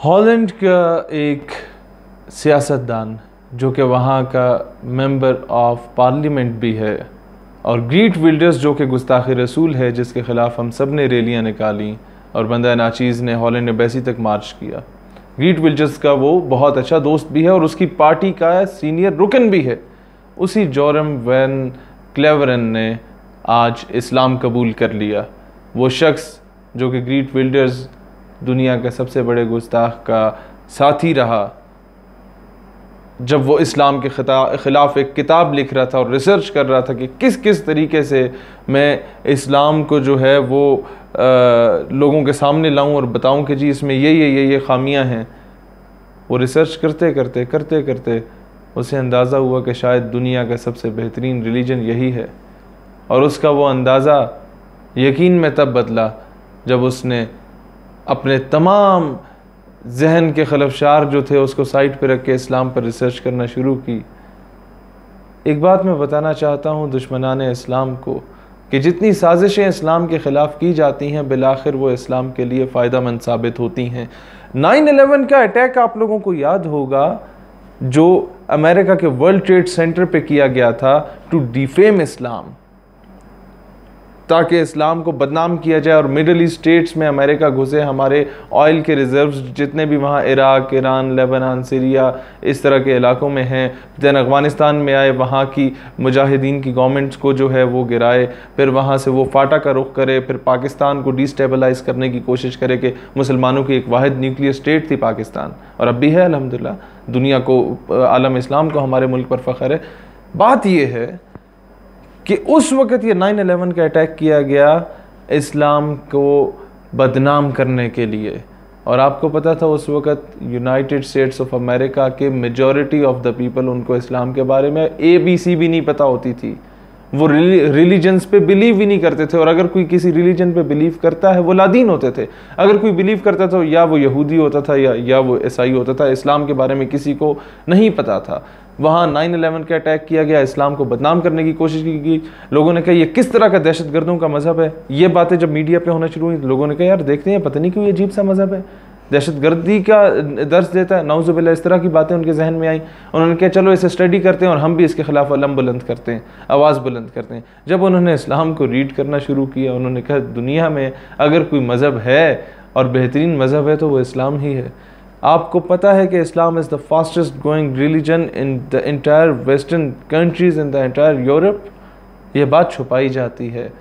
Holland का एक सियासतदान जो कि वहाँ का मेंबर ऑफ पार्लियामेंट भी है और ग्रीट विल्डर्स जो कि गुस्ताखी रसूल है, जिसके ख़िलाफ़ हम सब ने रैलियाँ निकाली और बंदा नाचीज़ ने हॉलैंड एम्बेसी तक मार्च किया। ग्रीट विल्डर्स का वो बहुत अच्छा दोस्त भी है और उसकी पार्टी का सीनियर रुकन भी है। उसी जोरम वैन क्लेवरन ने आज इस्लाम कबूल कर लिया। वो शख्स जो कि ग्रीट विल्डर्स दुनिया के सबसे बड़े गुस्ताख का साथी रहा, जब वो इस्लाम के ख़िलाफ़ एक किताब लिख रहा था और रिसर्च कर रहा था कि किस किस तरीके से मैं इस्लाम को जो है वो लोगों के सामने लाऊं और बताऊं कि जी इसमें ये ख़ामियां हैं। वो रिसर्च करते करते उसे अंदाज़ा हुआ कि शायद दुनिया का सबसे बेहतरीन रिलीजन यही है। और उसका वो अंदाज़ा यकीन में तब बदला जब उसने अपने तमाम जहन के खलफशार जो थे उसको साइड पर रख के इस्लाम पर रिसर्च करना शुरू की। एक बात मैं बताना चाहता हूँ दुश्मनान इस्लाम को कि जितनी साजिशें इस्लाम के ख़िलाफ़ की जाती हैं बिलाखिर वो इस्लाम के लिए फ़ायदेमंद साबित होती हैं। 9/11 का अटैक आप लोगों को याद होगा जो अमेरिका के वर्ल्ड ट्रेड सेंटर पे किया गया था टू डिफेम इस्लाम, ताकि इस्लाम को बदनाम किया जाए और मिडल ईस्ट स्टेट्स में अमेरिका घुसे, हमारे ऑयल के रिजर्व्स जितने भी वहाँ इराक, ईरान, लेबनान, सीरिया इस तरह के इलाकों में हैं, दैन अफ़गानिस्तान में आए, वहाँ की मुजाहिदीन की गवर्नमेंट्स को जो है वो गिराए, फिर वहाँ से वो फाटा का रुख करे, फिर पाकिस्तान को डिस्टेबलाइज करने की कोशिश करे कि मुसलमानों की एक वाहिद न्यूक्लियर स्टेट थी पाकिस्तान, और अब भी है अल्हम्दुलिल्लाह। दुनिया को, आलम इस्लाम को हमारे मुल्क पर फ़ख्र है। बात यह है कि उस वक़्त ये 9/11 का अटैक किया गया इस्लाम को बदनाम करने के लिए। और आपको पता था उस वक़्त यूनाइटेड स्टेट्स ऑफ अमेरिका के मेजॉरिटी ऑफ द पीपल उनको इस्लाम के बारे में ABC भी नहीं पता होती थी। वो रिलीजन्स पे बिलीव ही नहीं करते थे, और अगर कोई किसी रिलीजन पे बिलीव करता है वो लादीन होते थे। अगर कोई बिलीव करता था या वो यहूदी होता था या वो ईसाई होता था। इस्लाम के बारे में किसी को नहीं पता था। वहाँ 9/11 का अटैक किया गया, इस्लाम को बदनाम करने की कोशिश की गई। लोगों ने कहा ये किस तरह का दहशतगर्दों का मज़हब है। ये बातें जब मीडिया पे होना शुरू हुई, लोगों ने कहा यार देखते हैं पता नहीं क्यों ये अजीब सा मज़हब है, दहशतगर्दी का दर्ज देता है, नाउज़ुबिल्लाह। इस तरह की बातें उनके जहन में आई। उन्होंने कहा चलो इसे स्टडी करते हैं और हम भी इसके ख़िलाफ़ अलम बुलंद करते हैं, आवाज़ बुलंद करते हैं। जब उन्होंने इस्लाम को रीड करना शुरू किया, उन्होंने कहा दुनिया में अगर कोई मज़हब है और बेहतरीन मज़हब है तो वो इस्लाम ही है। आपको पता है कि Islam is the fastest growing religion in the entire western countries, in the entire Europe. ये बात छुपाई जाती है।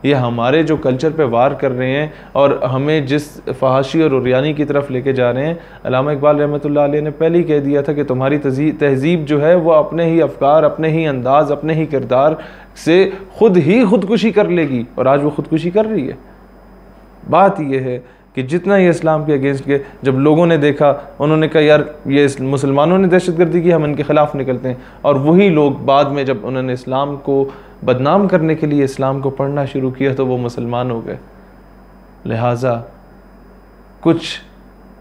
ये हमारे जो कल्चर पे वार कर रहे हैं और हमें जिस फहाशी और उरियानी की तरफ लेके जा रहे हैं। अल्लामा इकबाल रहमतुल्लाह अलैह ने पहले ही कह दिया था कि तुम्हारी तहजीब जो है वो अपने ही अफकार, अपने ही अंदाज, अपने ही किरदार से खुद ही खुदकुशी कर लेगी, और आज वो खुदकुशी कर रही है। बात यह है कि जितना ये इस्लाम के अगेंस्ट के जब लोगों ने देखा, उन्होंने कहा यार ये मुसलमानों ने दहशतगर्दी की, हम इनके ख़िलाफ़ निकलते हैं। और वही लोग बाद में जब उन्होंने इस्लाम को बदनाम करने के लिए इस्लाम को पढ़ना शुरू किया तो वो मुसलमान हो गए। लिहाजा कुछ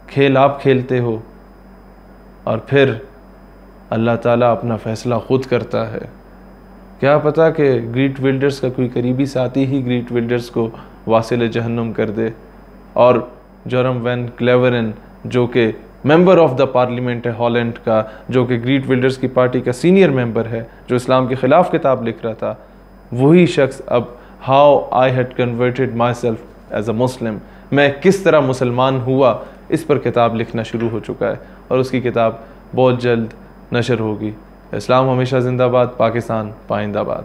खेल आप खेलते हो और फिर अल्लाह ताला अपना फ़ैसला ख़ुद करता है। क्या पता कि ग्रीट विल्डर्स का कोई करीबी साथी ही ग्रीट विल्डर्स को वासिल जहन्नुम कर दे। और जोरम वैन क्लेवरन जो कि मेंबर ऑफ द पार्लियामेंट है हॉलैंड का, जो कि ग्रीट विल्डर्स की पार्टी का सीनियर मेंबर है, जो इस्लाम के ख़िलाफ़ किताब लिख रहा था, वही शख्स अब how I had converted myself as a Muslim, मैं किस तरह मुसलमान हुआ, इस पर किताब लिखना शुरू हो चुका है। और उसकी किताब बहुत जल्द नशर होगी। इस्लाम हमेशा जिंदाबाद, पाकिस्तान पाइंदाबाद।